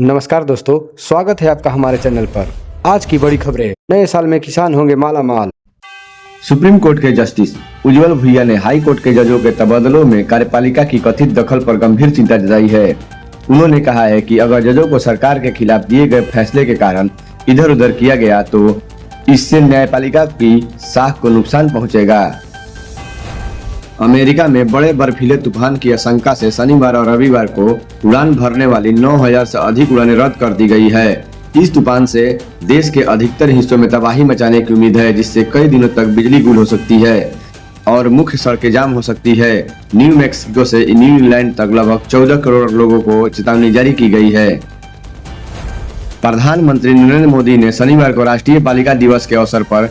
नमस्कार दोस्तों, स्वागत है आपका हमारे चैनल पर। आज की बड़ी खबरें। नए साल में किसान होंगे माला माल। सुप्रीम कोर्ट के जस्टिस उज्जवल भुइया ने हाई कोर्ट के जजों के तबादलों में कार्यपालिका की कथित दखल पर गंभीर चिंता जताई है। उन्होंने कहा है कि अगर जजों को सरकार के खिलाफ दिए गए फैसले के कारण इधर उधर किया गया तो इससे न्यायपालिका की साख को नुकसान पहुंचेगा। अमेरिका में बड़े बर्फीले तूफान की आशंका से शनिवार और रविवार को उड़ान भरने वाली 9000 से अधिक उड़ानें रद्द कर दी गई है। इस तूफान से देश के अधिकतर हिस्सों में तबाही मचाने की उम्मीद है, जिससे कई दिनों तक बिजली गुल हो सकती है और मुख्य सड़कें जाम हो सकती है। न्यू मैक्सिको से न्यू इंग्लैंड तक लगभग 14 करोड़ लोगों को चेतावनी जारी की गई है। प्रधानमंत्री नरेंद्र मोदी ने शनिवार को राष्ट्रीय बालिका दिवस के अवसर पर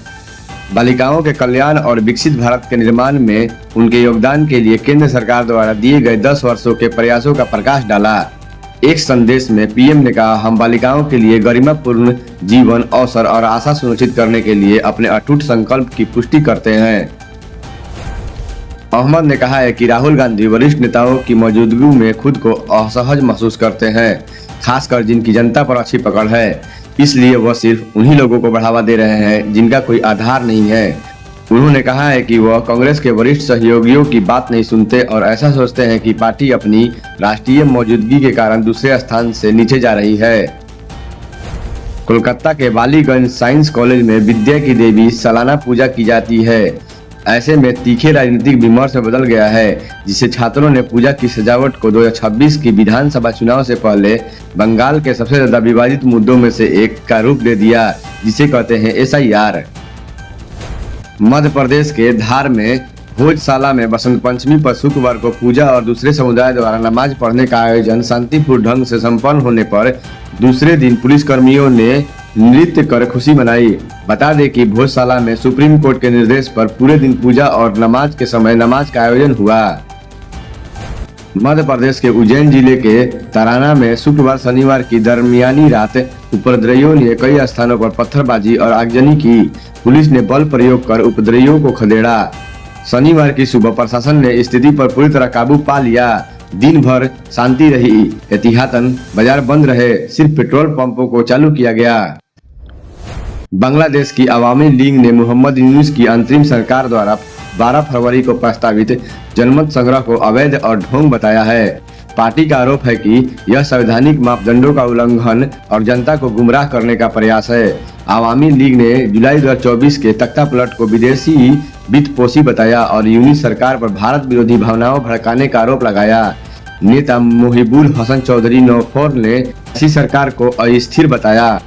बालिकाओं के कल्याण और विकसित भारत के निर्माण में उनके योगदान के लिए केंद्र सरकार द्वारा दिए गए 10 वर्षों के प्रयासों का प्रकाश डाला। एक संदेश में पीएम ने कहा, हम बालिकाओं के लिए गरिमापूर्ण जीवन, अवसर और आशा सुनिश्चित करने के लिए अपने अटूट संकल्प की पुष्टि करते हैं। अहमद ने कहा है कि राहुल गांधी वरिष्ठ नेताओं की मौजूदगी में खुद को असहज महसूस करते हैं, खासकर जिनकी जनता पर अच्छी पकड़ है। इसलिए वह सिर्फ उन्हीं लोगों को बढ़ावा दे रहे हैं जिनका कोई आधार नहीं है। उन्होंने कहा है कि वह कांग्रेस के वरिष्ठ सहयोगियों की बात नहीं सुनते और ऐसा सोचते हैं कि पार्टी अपनी राष्ट्रीय मौजूदगी के कारण दूसरे स्थान से नीचे जा रही है। कोलकाता के बालीगंज साइंस कॉलेज में विद्या की देवी सालाना पूजा की जाती है। ऐसे में तीखे राजनीतिक विमर्श में बदल गया है, जिससे छात्रों ने पूजा की सजावट को 2026 की विधानसभा चुनाव से पहले बंगाल के सबसे ज्यादा विवादित मुद्दों में से एक का रूप दे दिया, जिसे कहते हैं SIR। मध्य प्रदेश के धार में भोजशाला में बसंत पंचमी पर शुक्रवार को पूजा और दूसरे समुदाय द्वारा नमाज पढ़ने का आयोजन शांतिपूर्ण ढंग से संपन्न होने पर दूसरे दिन पुलिसकर्मियों ने नृत्य कर खुशी मनाई। बता दें कि भोजशाला में सुप्रीम कोर्ट के निर्देश पर पूरे दिन पूजा और नमाज के समय नमाज का आयोजन हुआ। मध्य प्रदेश के उज्जैन जिले के तराना में शुक्रवार शनिवार की दरमियानी रात उपद्रवियों ने कई स्थानों पर पत्थरबाजी और आगजनी की। पुलिस ने बल प्रयोग कर उपद्रवियों को खदेड़ा। शनिवार की सुबह प्रशासन ने स्थिति पर पूरी तरह काबू पा लिया। दिन भर शांति रही। एहतियातन बाजार बंद रहे, सिर्फ पेट्रोल पंपों को चालू किया गया। बांग्लादेश की अवामी लीग ने मोहम्मद यूनुस की अंतरिम सरकार द्वारा 12 फरवरी को प्रस्तावित जनमत संग्रह को अवैध और ढोंग बताया है। पार्टी का आरोप है कि यह संवैधानिक मापदंडों का उल्लंघन और जनता को गुमराह करने का प्रयास है। अवामी लीग ने जुलाई 2024 के तख्तापलट को विदेशी वित्तपोषी बताया और यूनुस सरकार पर भारत विरोधी भावनाओं भड़काने का आरोप लगाया। नेता मोहिबुल हसन चौधरी नौफौर ने ऐसी सरकार को अस्थिर बताया।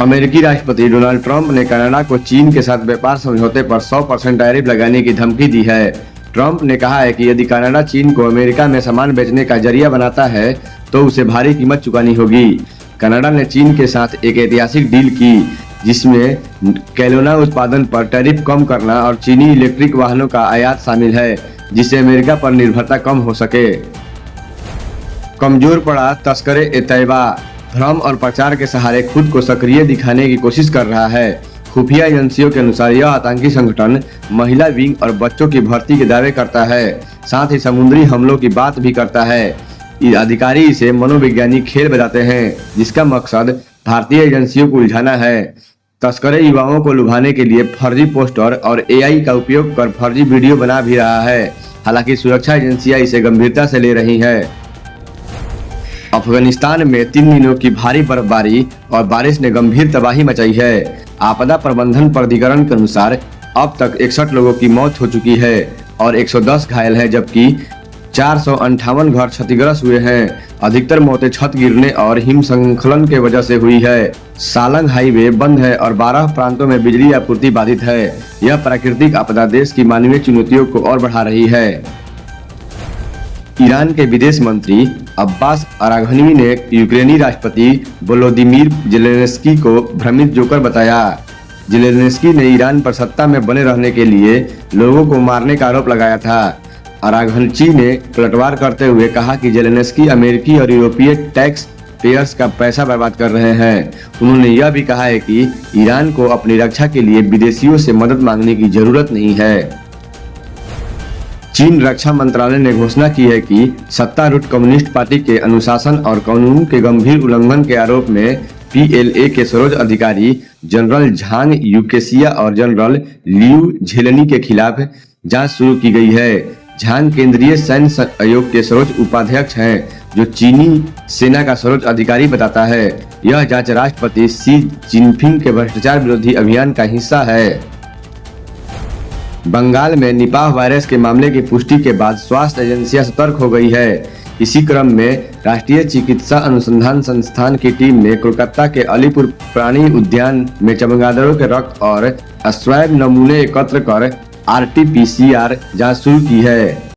अमेरिकी राष्ट्रपति डोनाल्ड ट्रंप ने कनाडा को चीन के साथ व्यापार समझौते पर 100% टैरिफ लगाने की धमकी दी है। ट्रंप ने कहा है कि यदि कनाडा चीन को अमेरिका में सामान बेचने का जरिया बनाता है तो उसे भारी कीमत चुकानी होगी। कनाडा ने चीन के साथ एक ऐतिहासिक डील की, जिसमें कैलोना उत्पादन पर टैरिफ कम करना और चीनी इलेक्ट्रिक वाहनों का आयात शामिल है, जिससे अमेरिका पर निर्भरता कम हो सके। कमजोर पड़ा तस्कर-ए-तैयबा भ्रम और प्रचार के सहारे खुद को सक्रिय दिखाने की कोशिश कर रहा है। खुफिया एजेंसियों के अनुसार यह आतंकी संगठन महिला विंग और बच्चों की भर्ती के दावे करता है, साथ ही समुद्री हमलों की बात भी करता है। अधिकारी इसे मनोवैज्ञानिक खेल बताते हैं, जिसका मकसद भारतीय एजेंसियों को उलझाना है। तस्करे युवाओं को लुभाने के लिए फर्जी पोस्टर और AI का उपयोग कर फर्जी वीडियो बना भी रहा है। हालांकि सुरक्षा एजेंसियां इसे गंभीरता से ले रही हैं। अफगानिस्तान में 3 दिनों की भारी बर्फबारी और बारिश ने गंभीर तबाही मचाई है। आपदा प्रबंधन प्राधिकरण के अनुसार अब तक 61 लोगों की मौत हो चुकी है और 110 घायल हैं, जबकि 458 घर क्षतिग्रस्त हुए हैं। अधिकतर मौतें छत गिरने और हिमस्खलन के वजह से हुई है। सालंग हाईवे बंद है और 12 प्रांतों में बिजली आपूर्ति बाधित है। यह प्राकृतिक आपदा देश की मानवीय चुनौतियों को और बढ़ा रही है। ईरान के विदेश मंत्री अब्बास अराघनी ने यूक्रेनी राष्ट्रपति वोलोदिमीर जेलेंस्की को भ्रमित जोकर बताया। जेलेंस्की ने ईरान पर सत्ता में बने रहने के लिए लोगों को मारने का आरोप लगाया था। अराघची ने पलटवार करते हुए कहा कि जेलेंस्की अमेरिकी और यूरोपीय टैक्स पेयर्स का पैसा बर्बाद कर रहे हैं। उन्होंने यह भी कहा है कि ईरान को अपनी रक्षा के लिए विदेशियों से मदद मांगने की जरूरत नहीं है। चीन रक्षा मंत्रालय ने घोषणा की है कि सत्तारूढ़ कम्युनिस्ट पार्टी के अनुशासन और कानून के गंभीर उल्लंघन के आरोप में पीएलए के सर्वोच्च अधिकारी जनरल झांग यूकेशिया और जनरल लियू झेलनी के खिलाफ जांच शुरू की गई है। झांग केंद्रीय सैन्य आयोग के सर्वोच्च उपाध्यक्ष हैं, जो चीनी सेना का सर्वोच्च अधिकारी बताता है। यह जांच राष्ट्रपति शी जिनपिंग के भ्रष्टाचार विरोधी अभियान का हिस्सा है। बंगाल में निपाह वायरस के मामले की पुष्टि के बाद स्वास्थ्य एजेंसियां सतर्क हो गई है। इसी क्रम में राष्ट्रीय चिकित्सा अनुसंधान संस्थान की टीम ने कोलकाता के अलीपुर प्राणी उद्यान में चमगादड़ों के रक्त और स्वैब नमूने एकत्र कर RT-PCR जांच शुरू की है।